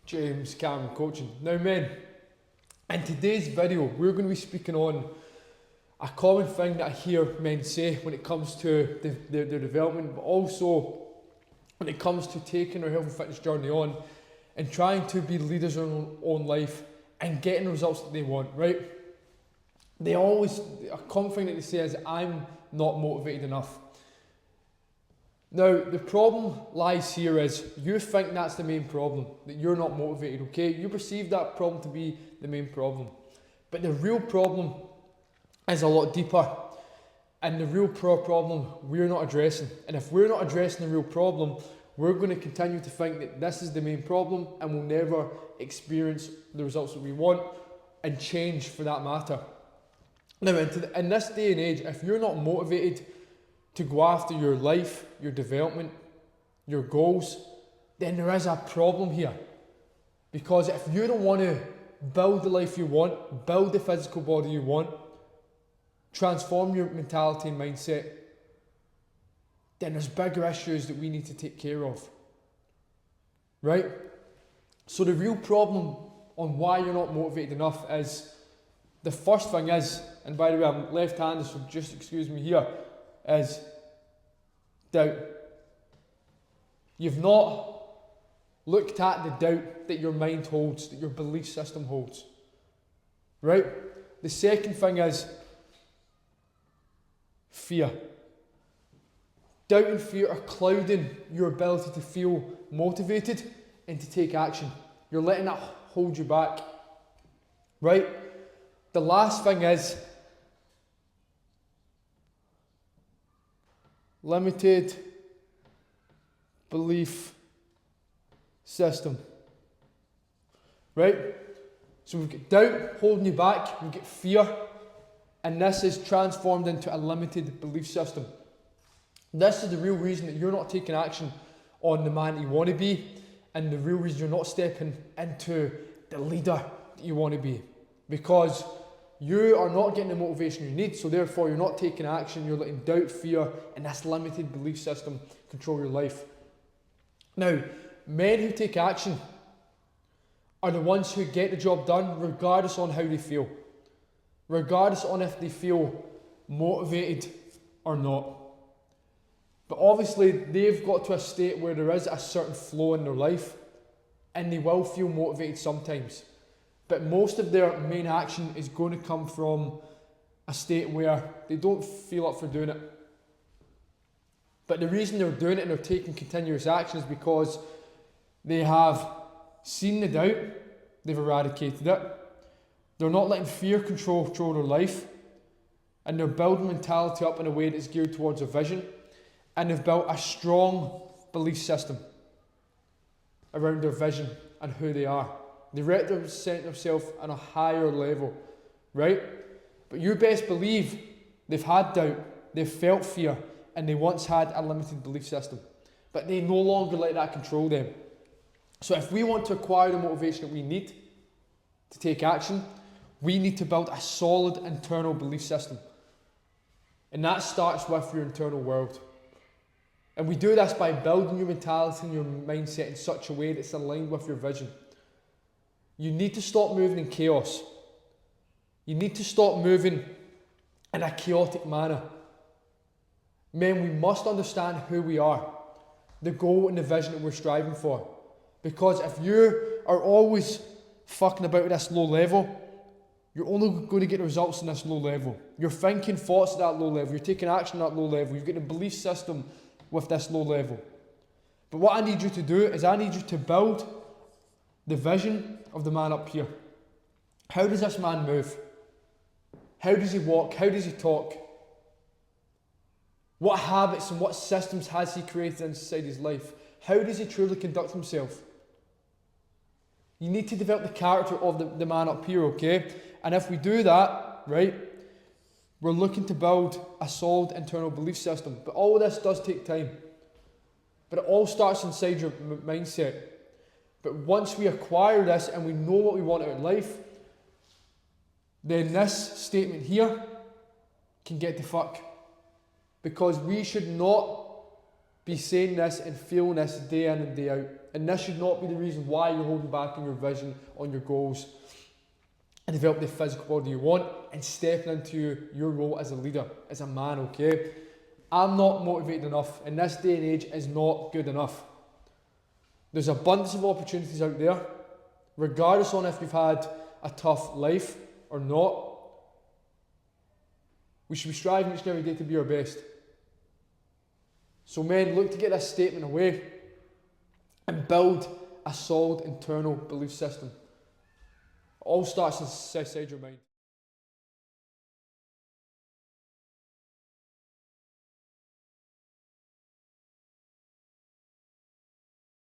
James Cameron Coaching. Now men, in today's video we're going to be speaking on a common thing that I hear men say when it comes to their development, but also when it comes to taking their health and fitness journey on and trying to be leaders in their own life and getting the results that they want, right? They always, a common thing that they say is, I'm not motivated enough. Now, the problem lies here is you think that's the main problem, that you're not motivated, okay? You perceive that problem to be the main problem. But the real problem is a lot deeper. And the real problem we're not addressing. And if we're not addressing the real problem, we're going to continue to think that this is the main problem and we'll never experience the results that we want and change for that matter. Now, in this day and age, if you're not motivated to go after your life, your development, your goals, then there is a problem here. Because if you don't want to build the life you want, build the physical body you want, transform your mentality and mindset, then there's bigger issues that we need to take care of. Right? So the real problem on why you're not motivated enough is, the first thing is, and by the way I'm left-handed so just excuse me here, is doubt. You've not looked at the doubt that your mind holds, that your belief system holds. Right? The second thing is fear. Doubt and fear are clouding your ability to feel motivated and to take action. You're letting that hold you back. Right? The last thing is limited belief system. Right? So we've got doubt holding you back, we've got fear, and this is transformed into a limited belief system. This is the real reason that you're not taking action on the man that you want to be, and the real reason you're not stepping into the leader that you want to be. Because you are not getting the motivation you need, so therefore you're not taking action, you're letting doubt, fear, and this limited belief system control your life. Now, men who take action are the ones who get the job done regardless on how they feel. Regardless on if they feel motivated or not. But obviously they've got to a state where there is a certain flow in their life and they will feel motivated sometimes. But most of their main action is going to come from a state where they don't feel up for doing it. But the reason they're doing it and they're taking continuous action is because they have seen the doubt, they've eradicated it, they're not letting fear control their life, and they're building mentality up in a way that's geared towards a vision, and they've built a strong belief system around their vision and who they are. They represent themselves on a higher level, right? But you best believe they've had doubt, they've felt fear, and they once had a limited belief system. But they no longer let that control them. So if we want to acquire the motivation that we need to take action, we need to build a solid internal belief system. And that starts with your internal world. And we do this by building your mentality and your mindset in such a way that's aligned with your vision. You need to stop moving in chaos. You need to stop moving in a chaotic manner. Men, we must understand who we are, the goal and the vision that we're striving for. Because if you are always fucking about at this low level, you're only going to get results in this low level. You're thinking thoughts at that low level. You're taking action at that low level. You're getting a belief system with this low level. But what I need you to do is I need you to build the vision of the man up here. How does this man move? How does he walk? How does he talk? What habits and what systems has he created inside his life? How does he truly conduct himself? You need to develop the character of the man up here, okay? And if we do that, right, we're looking to build a solid internal belief system. But all of this does take time. But it all starts inside your mindset. But once we acquire this and we know what we want out of life, then this statement here can get to fuck. Because we should not be saying this and feeling this day in and day out. And this should not be the reason why you're holding back on your vision, on your goals, and develop the physical body you want, and stepping into your role as a leader, as a man, okay? I'm not motivated enough, and this day and age is not good enough. There's abundance of opportunities out there, regardless on if you've had a tough life or not. We should be striving each and every day to be our best. So men, look to get this statement away and build a solid internal belief system. It all starts inside your mind.